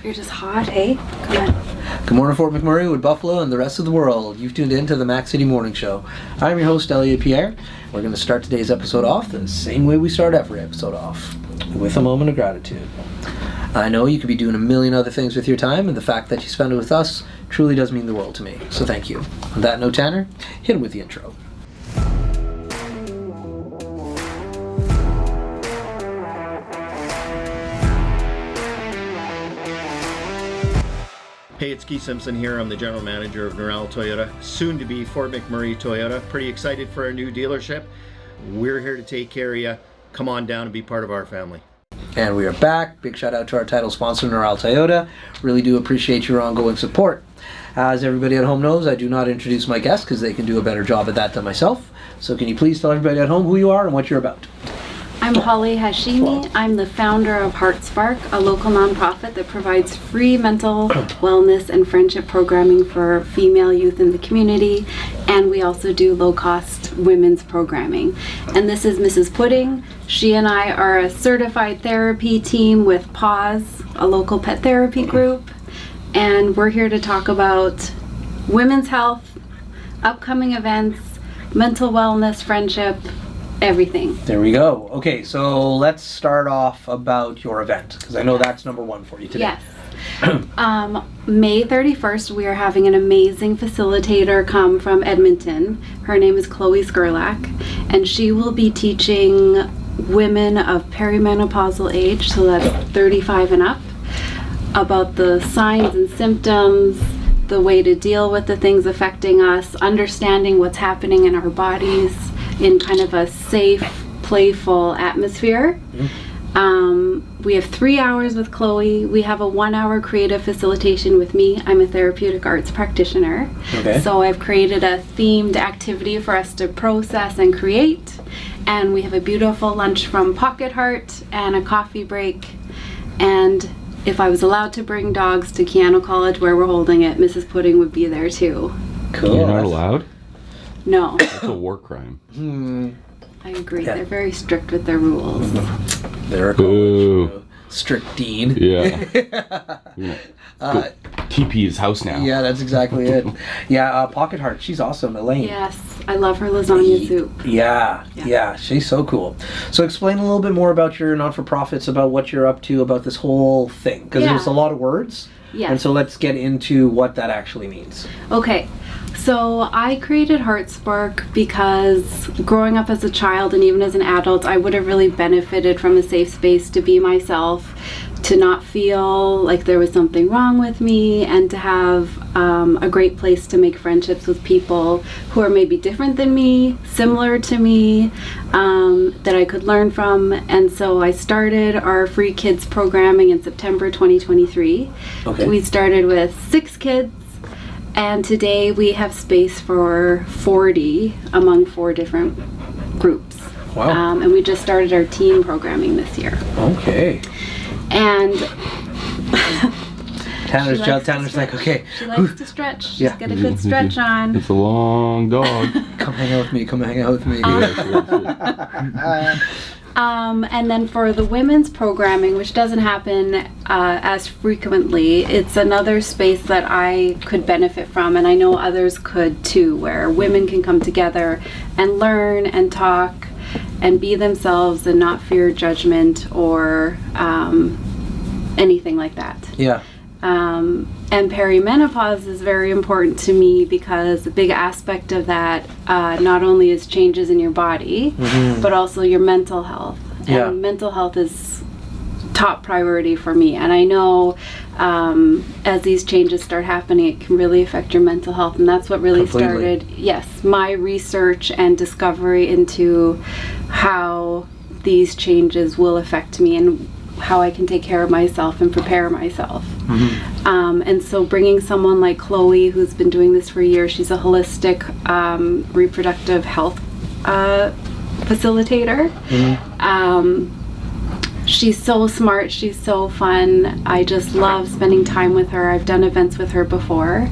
You're just hot, hey? Come on. Good morning, Fort McMurray, Wood Buffalo, and the rest of the world. You've tuned in to the Mac City Morning Show. I'm your host, Elliot Pierre. We're going to start today's episode off the same way we start every episode off, with a moment of gratitude. I know you could be doing a million other things with your time, and the fact that you spend it with us truly does mean the world to me. So thank you. On that note, Tanner, hit him with the intro. Hey, it's Keith Simpson here. I'm the general manager of Norel Toyota, soon to be Fort McMurray Toyota. Pretty excited for our new dealership. We're here to take care of you. Come on down and be part of our family. And we are back. Big shout out to our title sponsor, Norel Toyota. Really do appreciate your ongoing support. As everybody at home knows, I do not introduce my guests because they can do a better job at that than myself. So can you please tell everybody at home who you are and what you're about? I'm Holly Hashimi. I'm the founder of HeartSpark, a local nonprofit that provides free mental wellness and friendship programming for female youth in the community. And we also do low-cost women's programming. And this is Mrs. Pudding. She and I are a certified therapy team with PAWS, a local pet therapy group. And we're here to talk about women's health, upcoming events, mental wellness, friendship, everything. There we go. Okay, so let's start off about your event, because I know that's number one for you today. Yes. May 31st, we are having an amazing facilitator come from Edmonton. Her name is Chloe Skurlak, and she will be teaching women of perimenopausal age, so that's 35 and up, about the signs and symptoms, the way to deal with the things affecting us, understanding what's happening in our bodies in kind of a safe, playful atmosphere. We have 3 hours with Chloe. We have a 1 hour creative facilitation with me. I'm a therapeutic arts practitioner. Okay. So I've created a themed activity for us to process and create. And we have a beautiful lunch from Pocket Heart and a coffee break. And if I was allowed to bring dogs to Keano College where we're holding it, Mrs. Pudding would be there too. Cool. You're not allowed? No. It's a war crime. I agree. Yeah. They're very strict with their rules. They're a Boo. college, strict dean. Yeah. Go TP his house now. Yeah, that's exactly it. Yeah, Pocket Heart, she's awesome, Elaine. Yes, I love her lasagna soup. Yeah, she's so cool. So explain a little bit more about your not-for-profits, about what you're up to, about this whole thing, because Yeah. there's a lot of words. Yes. And so let's get into what that actually means. Okay, so I created HeartSpark because growing up as a child and even as an adult, I would have really benefited from a safe space to be myself, to not feel like there was something wrong with me, and to have a great place to make friendships with people who are maybe different than me, similar to me, that I could learn from. And so I started our free kids programming in September 2023. Okay. We started with 6 kids, and today we have space for 40 among 4 different groups. Wow. And we just started our teen programming this year. Okay. And Tanner's She job. likes to Tanner's like, stretch. okay, she likes to stretch. She's Yeah. got a good stretch on. It's a long dog. come hang out with me. Come hang out with me. And then for the women's programming, which doesn't happen as frequently, it's another space that I could benefit from, and I know others could too, where women can come together and learn and talk and be themselves and not fear judgment or anything like that. Yeah. And perimenopause is very important to me because a big aspect of that not only is changes in your body, but also your mental health. And Yeah. mental health is top priority for me. And I know as these changes start happening, it can really affect your mental health. And that's what really Completely. started, my research and discovery into how these changes will affect me and how I can take care of myself and prepare myself. And so bringing someone like Chloe, who's been doing this for years, she's a holistic reproductive health facilitator. She's so smart, she's so fun. I just love spending time with her. I've done events with her before.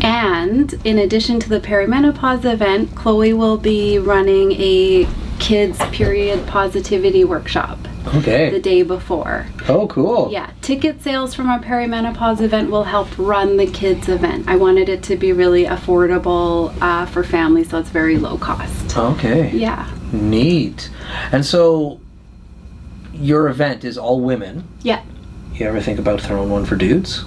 And in addition to the perimenopause event, Chloe will be running a kids period positivity workshop. Okay. the day before. Oh, cool. Yeah, ticket sales from our perimenopause event will help run the kids event. I wanted it to be really affordable for families, so it's very low cost. Okay. Yeah. Neat. And so your event is all women. Yeah. You ever think about throwing one for dudes?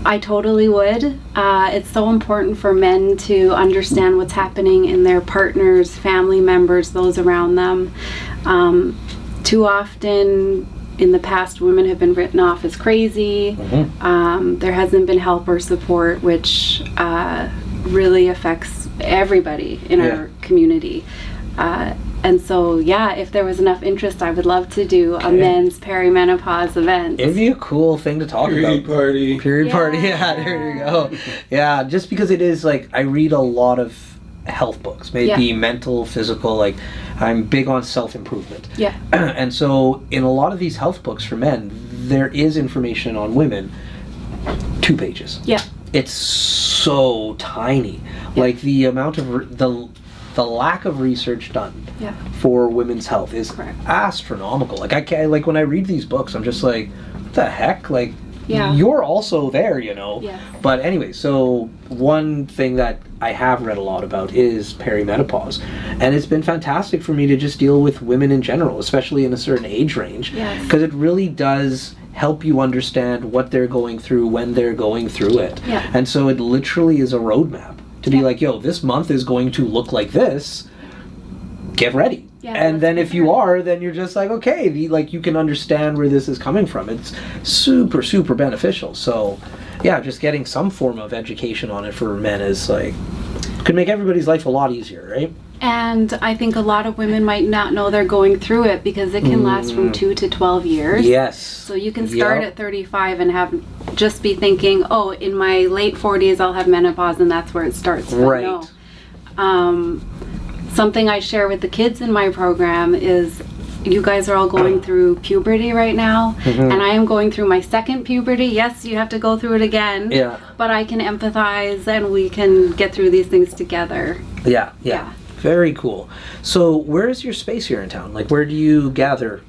I totally would. It's so important for men to understand what's happening in their partners, family members, those around them. Too often in the past, women have been written off as crazy. There hasn't been help or support, which really affects everybody in our community. And so, yeah, if there was enough interest, I would love to do a men's perimenopause event. It'd be a cool thing to talk Period about. party. Period party. Yeah, there you go. Yeah, just because it is like, I read a lot of health books, maybe mental, physical, like I'm big on self-improvement. Yeah. And so in a lot of these health books for men, there is information on women, 2 pages. Yeah. It's so tiny. Like the amount of, the lack of research done for women's health is astronomical. Like I can't, like when I read these books, I'm just like, what the heck? Like, you're also there, you know? Yes. But anyway, so one thing that I have read a lot about is perimenopause. And it's been fantastic for me to just deal with women in general, especially in a certain age range. Yes. Because it really does help you understand what they're going through when they're going through it. Yeah. And so it literally is a roadmap to be like, yo, this month is going to look like this. Get ready. Yeah, and then if you are, then you're just like, okay, like you can understand where this is coming from. It's super, super beneficial. So yeah, just getting some form of education on it for men is like, could make everybody's life a lot easier, right? And I think a lot of women might not know they're going through it because it can last from 2 to 12 years. Yes. So you can start at 35 and have just be thinking, oh, in my late 40s I'll have menopause and that's where it starts. But Right. no. Something I share with the kids in my program is you guys are all going through puberty right now, and I am going through my second puberty. Yes, you have to go through it again. Yeah. But I can empathize and we can get through these things together. Yeah. Yeah. Very cool. So where is your space here in town? Like where do you gather?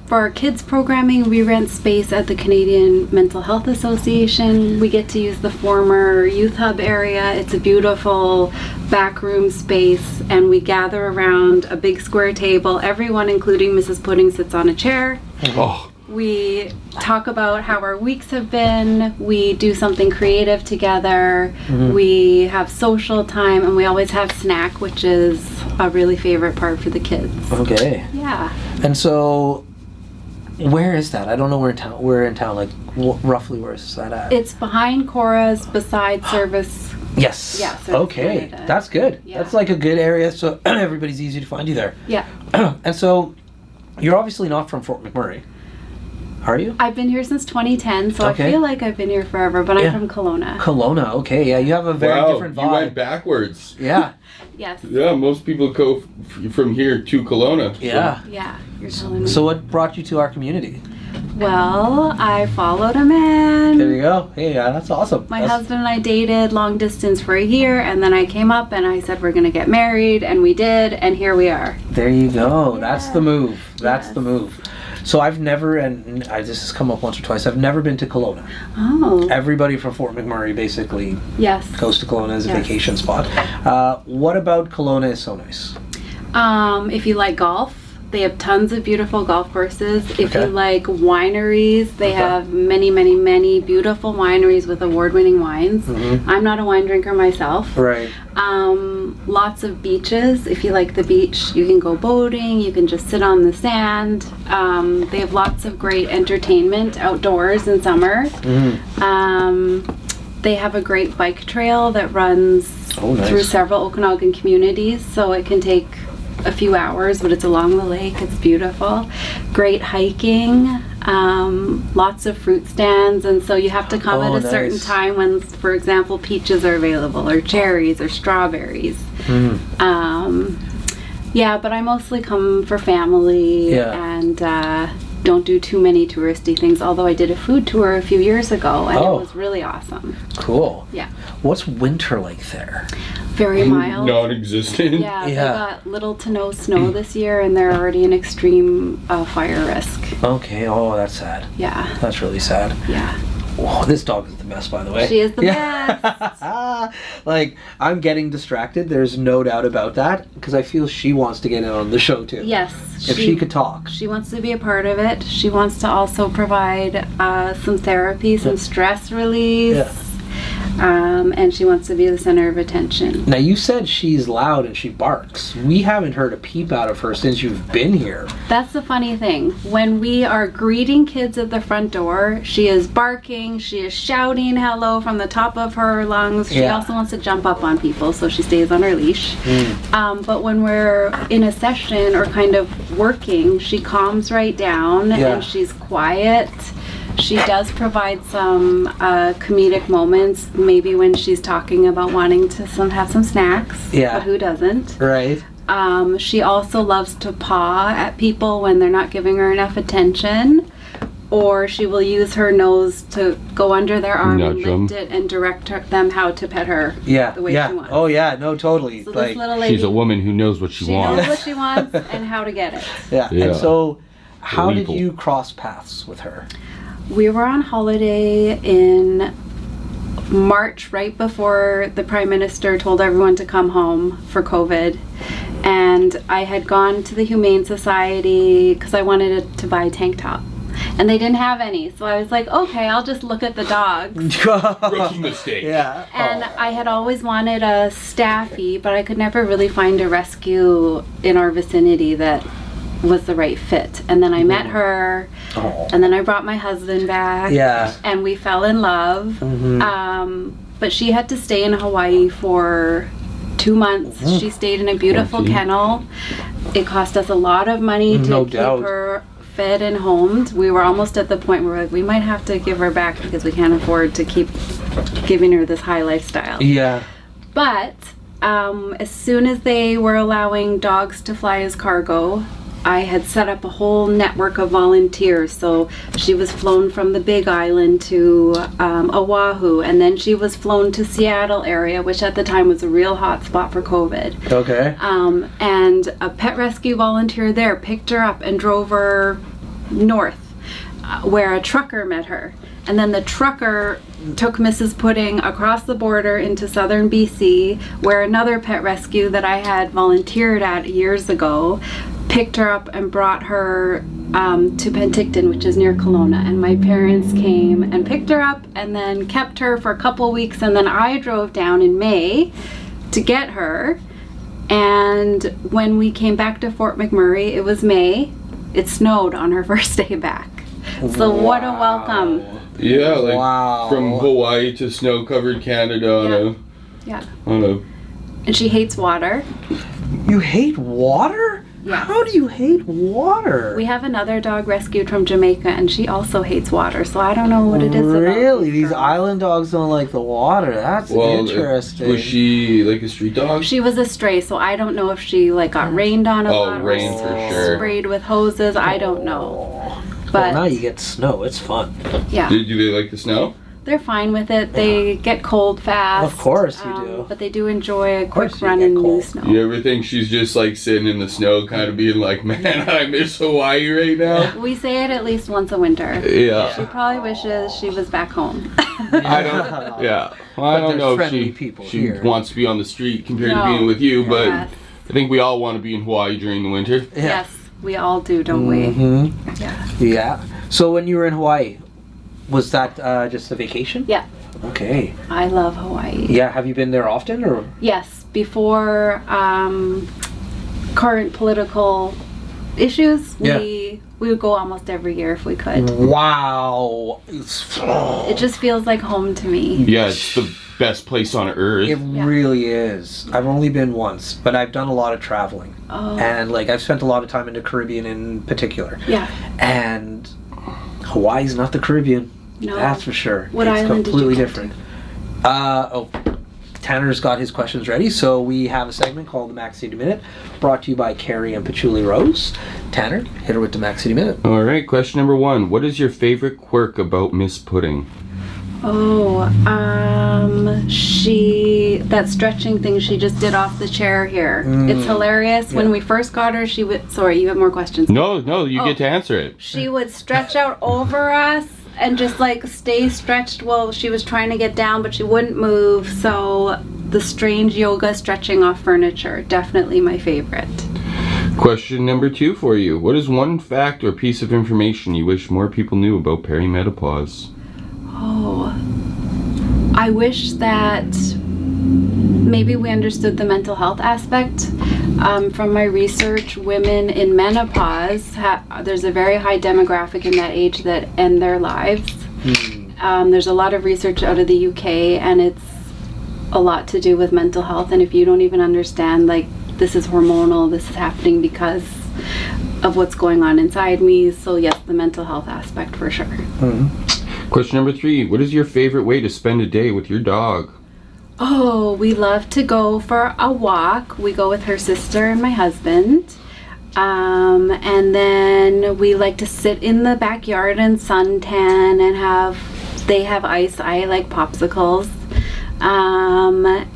For our kids programming, we rent space at the Canadian Mental Health Association. We get to use the former youth hub area. It's a beautiful backroom space, and we gather around a big square table. Everyone, including Mrs. Pudding, sits on a chair. Oh, We talk about how our weeks have been. We do something creative together. We have social time, and we always have snack, which is a really favorite part for the kids. Okay. Yeah. And so where is that? I don't know where in town. Like roughly where is that at? It's behind Cora's, beside Service. Yes. Yeah, Service Okay. Canada. That's good. Yeah. That's like a good area, so everybody's easy to find you there. Yeah. And so you're obviously not from Fort McMurray, are you? I've been here since 2010, so Okay. I feel like I've been here forever, but Yeah. I'm from Kelowna. Kelowna. Okay. Yeah, you have a very Wow, different you went vibe. backwards. Yeah. Yes. Yeah, most people go from here to Kelowna. Yeah. Yeah, you're telling me. So what brought you to our community? Well, I followed a man. There you go. Hey, that's awesome. My That's- husband and I dated long distance for a year, and then I came up and I said we're going to get married, and we did, and here we are. There you go. That's Yeah. the move. That's Yes. the move. So I've never, and this has come up once or twice, I've never been to Kelowna. Oh. Everybody from Fort McMurray basically Yes. goes to Kelowna as a Yes. vacation spot. What about Kelowna is so nice? If you like golf, they have tons of beautiful golf courses. If Okay. you like wineries, they Okay. have many, many, many beautiful wineries with award-winning wines. I'm not a wine drinker myself. Right. Lots of beaches. If you like the beach, you can go boating, you can just sit on the sand. They have lots of great entertainment outdoors in summer. They have a great bike trail that runs Oh, nice. through several Okanagan communities, so it can take a few hours, but it's along the lake. It's beautiful. Great hiking. Lots of fruit stands, and so you have to come Oh, at a certain nice. time when, for example, peaches are available, or cherries, or strawberries. Yeah, but I mostly come for family, Yeah. and don't do too many touristy things, although I did a food tour a few years ago, and Oh. it was really awesome. Cool. Yeah. What's winter like there? Very mild. Non-existent. Yeah, they Yeah. got little to no snow this year, and they're already in extreme fire risk. Okay. Oh, that's sad. Yeah, That's really sad. yeah. Oh, this dog is the best, by the way. She is the best. Like, I'm getting distracted. There's no doubt about that, because I feel she wants to get in on the show too. Yes. If she could talk. She wants to be a part of it. She wants to also provide some therapy, some stress release. Yeah. And she wants to be the center of attention. Now, you said she's loud and she barks. We haven't heard a peep out of her since you've been here. That's the funny thing. When we are greeting kids at the front door, she is barking, she is shouting hello from the top of her lungs. She Yeah. also wants to jump up on people, so she stays on her leash. But when we're in a session or kind of working, she calms right down Yeah. and she's quiet. She does provide some comedic moments, maybe when she's talking about wanting to have some snacks. Yeah. But who doesn't? Right? She also loves to paw at people when they're not giving her enough attention. Or she will use her nose to go under their arm and Nudge 'em. lift it and direct them how to pet her Yeah. the way yeah. she wants. Oh, yeah. No, totally. So like, this little lady, She's a woman who knows what she she wants. knows what she wants and how to get it. yeah. Yeah. And so, how did Lethal. you cross paths with her? We were on holiday in March, right before the Prime Minister told everyone to come home for COVID. And I had gone to the Humane Society because I wanted to buy a tank top. And they didn't have any. So I was like, okay, I'll just look at the dogs. Rookie mistake. Yeah. And I had always wanted a Staffy, but I could never really find a rescue in our vicinity that was the right fit. And then I met her, Oh. and then I brought my husband back. Yeah. And we fell in love. But she had to stay in Hawaii for 2 months. She stayed in a beautiful Quarantine. kennel. It cost us a lot of money to No keep doubt. her fed and homed. We were almost at the point where we might have to give her back because we can't afford to keep giving her this high lifestyle. Yeah. But as soon as they were allowing dogs to fly as cargo, I had set up a whole network of volunteers. So she was flown from the Big Island to Oahu, and then she was flown to Seattle area, which at the time was a real hot spot for COVID. Okay. And a pet rescue volunteer there picked her up and drove her north, where a trucker met her. And then the trucker took Mrs. Pudding across the border into southern BC, where another pet rescue that I had volunteered at years ago picked her up and brought her to Penticton, which is near Kelowna. And my parents came and picked her up and then kept her for a couple weeks. And then I drove down in May to get her. And when we came back to Fort McMurray, it was May. It snowed on her first day back. So what a welcome. Yeah, like Wow. from Hawaii to snow-covered Canada Yeah. on a And she hates water. You hate water? Yes. How do you hate water? We have another dog rescued from Jamaica, and she also hates water. So I don't know what it is about Really? these These girls. island dogs don't like the water. That's interesting. Was she like a street dog? She was a stray, so I don't know if she like got rained on a Oh, lot rain or for sure. sprayed with hoses. I don't know. But Well, now you get snow. It's fun. yeah, Do they like the snow? they're fine with it. They get cold fast. Of course you do. But they do enjoy a course quick you run get in new cold. snow. You ever think she's just like sitting in the snow, kind of being like, "Man, I miss Hawaii right now." We say it at least once a winter. She Yeah. probably wishes she was back home. I don't. Yeah. Well, I But don't there's know if friendly she people she here. wants to be on the street compared No. to being with you, but Yes. I think we all want to be in Hawaii during the winter. Yeah. Yes, we all do, don't we? hmm Yeah. Yeah. So when you were in Hawaii, was that just a vacation? Yeah, Okay. I love Hawaii. Yeah. Have you been there often, or? Yes, before current political issues, we would go almost every year if we could. Wow. It just feels like home to me. Yeah, it's the best place on earth. It Yeah. really is. I've only been once, but I've done a lot of traveling. Oh, And like I've spent a lot of time in the Caribbean in particular. yeah. And Hawaii's not the Caribbean. No. That's for sure. What it's island did you completely go different. Oh, Tanner's got his questions ready, so we have a segment called the Mac City Minute, brought to you by Carrie and Patchouli Rose. Tanner, hit her with the Mac City Minute. All right, question number 1. What is your favorite quirk about Miss Pudding? That stretching thing she just did off the chair here. It's hilarious. When we first got her, she would, sorry, you have more questions. No, you get to answer it. She would stretch out over us and just like stay stretched while she was trying to get down, but she wouldn't move. So the strange yoga stretching off furniture, definitely my favorite. Question number 2 for you. What is one fact or piece of information you wish more people knew about perimenopause? I wish that maybe we understood the mental health aspect. From my research, women in menopause, there's a very high demographic in that age that end their lives. There's a lot of research out of the UK, and it's a lot to do with mental health. And if you don't even understand, like, this is hormonal, this is happening because of what's going on inside me. So yes, the mental health aspect for sure. Question number 3. What is your favorite way to spend a day with your dog? We love to go for a walk. We go with her sister and my husband. And then we like to sit in the backyard and suntan and they have ice. I like popsicles.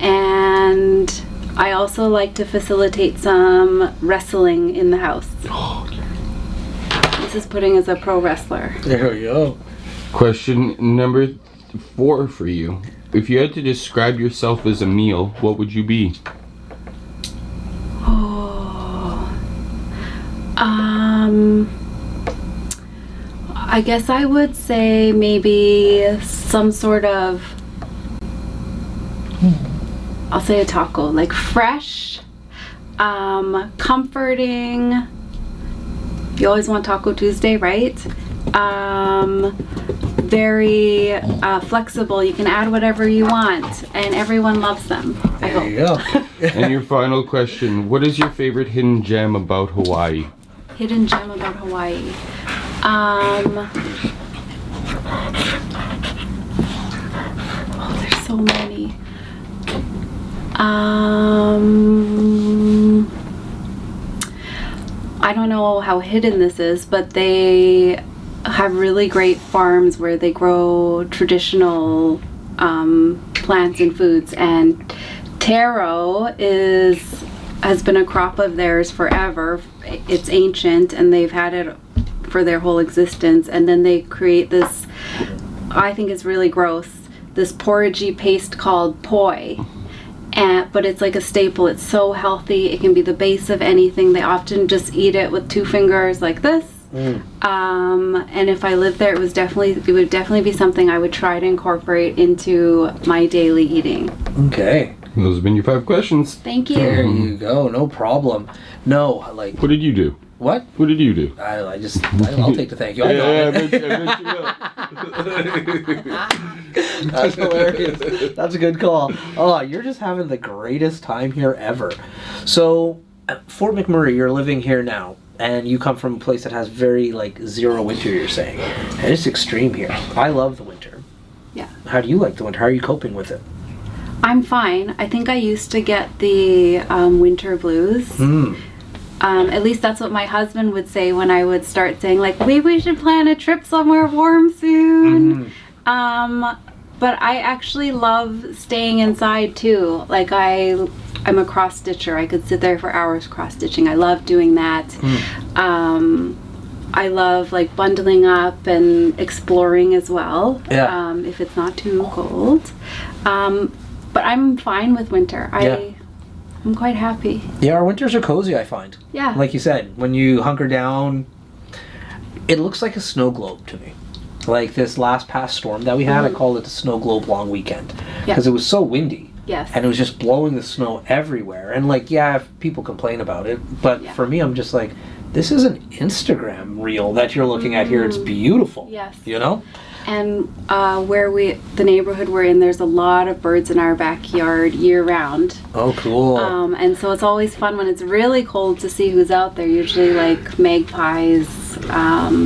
And I also like to facilitate some wrestling in the house. Mrs. Pudding is a pro wrestler. There we go. Question number 4 for you. If you had to describe yourself as a meal, what would you be? I guess I would say maybe some sort of, I'll say a taco, like fresh, comforting. You always want Taco Tuesday, right? Very flexible. You can add whatever you want, and everyone loves them. I hope. There you go. And your final question. What is your favorite hidden gem about Hawaii? Hidden gem about Hawaii. There's so many. I don't know how hidden this is, but they have really great farms where they grow traditional plants and foods, and taro has been a crop of theirs forever. It's ancient, and they've had it for their whole existence, and then they create this, I think it's really gross, this porridgey paste called poi. But it's like a staple. It's so healthy. It can be the base of anything. They often just eat it with 2 fingers like this. And if I lived there, it would definitely be something I would try to incorporate into my daily eating. Okay. Those have been your 5 questions. Thank you. There you go. No problem. No, like... What did you do? What? What did you do? I'll take the thank you. I bet you will. That's hilarious. That's a good call. Oh, you're just having the greatest time here ever. So, at Fort McMurray, you're living here now, and you come from a place that has very, like, zero winter, you're saying. And it's extreme here. I love the winter. Yeah. How do you like the winter? How are you coping with it? I'm fine. I think I used to get the winter blues. At least that's what my husband would say when I would start saying, like, maybe we should plan a trip somewhere warm soon. But I actually love staying inside too. Like, I'm a cross stitcher. I could sit there for hours cross stitching. I love doing that. I love like bundling up and exploring as well. Yeah. If it's not too cold. But I'm fine with winter. I'm quite happy. Yeah, our winters are cozy, I find. Yeah. Like you said, when you hunker down, it looks like a snow globe to me. Like this last past storm that we had, I called it the snow globe long weekend. Because it was so windy. Yes. And it was just blowing the snow everywhere. And like, yeah, people complain about it. But for me, I'm just like, this is an Instagram reel that you're looking at here. It's beautiful. Yes. You know? And the neighborhood we're in, there's a lot of birds in our backyard year round. Oh, cool. And so it's always fun when it's really cold to see who's out there. Usually like magpies,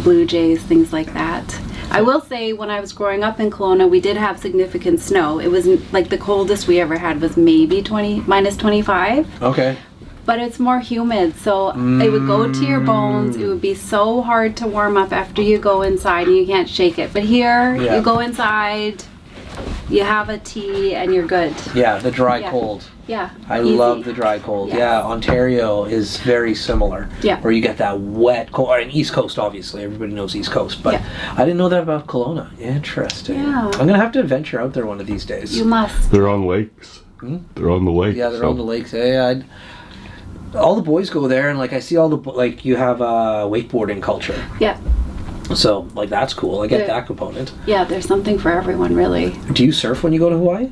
blue jays, things like that. I will say, when I was growing up in Kelowna, we did have significant snow. It was like the coldest we ever had was maybe minus 25. Okay. But it's more humid, so it would go to your bones. It would be so hard to warm up after you go inside and you can't shake it. But here, Yeah. you go inside, you have a tea, and you're good. Yeah, the dry Yeah. cold. Yeah. I easy. love the dry cold. Yes. Yeah, Ontario is very similar. Yeah. Where you get that wet cold. And East Coast, obviously. Everybody knows East Coast. But Yeah. I didn't know that about Kelowna. Interesting. Yeah. I'm going to have to venture out there one of these days. You must. They're on lakes. They're on the lake. Yeah, they're so- on the lakes. Yeah, all the boys go there, and like I see all the like you have wakeboarding culture, Yeah. so like that's cool. I get Yeah. that component. Yeah, there's something for everyone, really. Do you surf when you go to Hawaii?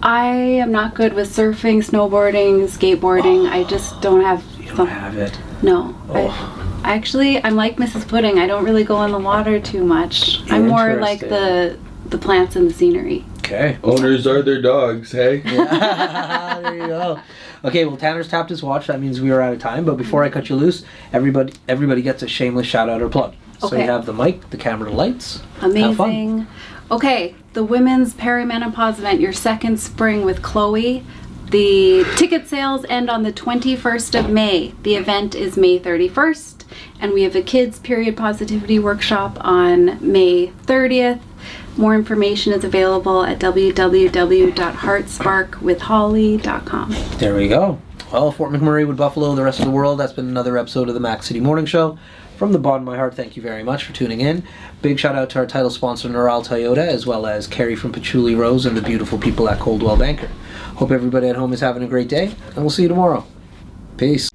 I am not good with surfing, snowboarding, skateboarding. I just don't have. You don't have it. No. Oh. I'm like Mrs. Pudding. I don't really go in the water too much. I'm more like the plants and the scenery. Okay. Owners are their dogs, hey? There you go. Okay, well, Tanner's tapped his watch. That means we are out of time. But before I cut you loose, everybody gets a shameless shout out or plug. So Okay. you have the mic, the camera, the lights. Have fun. Amazing. Okay, the women's perimenopause event, your second spring with Chloe. The ticket sales end on the 21st of May. The event is May 31st, and we have a kids period positivity workshop on May 30th. More information is available at www.heartsparkwithholly.com. There we go. Well, Fort McMurray, Wood Buffalo, the rest of the world, that's been another episode of the Mac City Morning Show. From the bottom of my heart, thank you very much for tuning in. Big shout out to our title sponsor, Neural Toyota, as well as Carrie from Patchouli Rose and the beautiful people at Coldwell Banker. Hope everybody at home is having a great day, and we'll see you tomorrow. Peace.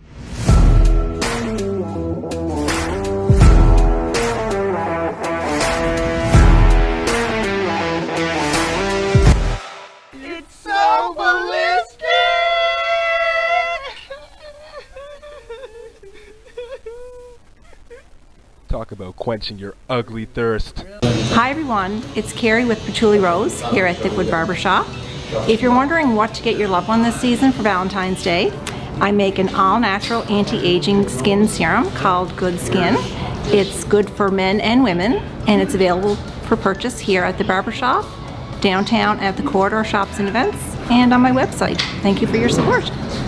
Talk about quenching your ugly thirst. Hi everyone, it's Carrie with Patchouli Rose here at Thickwood Barbershop. If you're wondering what to get your loved one this season for Valentine's Day, I make an all-natural anti-aging skin serum called Good Skin. It's good for men and women, and it's available for purchase here at the barbershop, downtown at the Corridor Shops and Events, and on my website. Thank you for your support.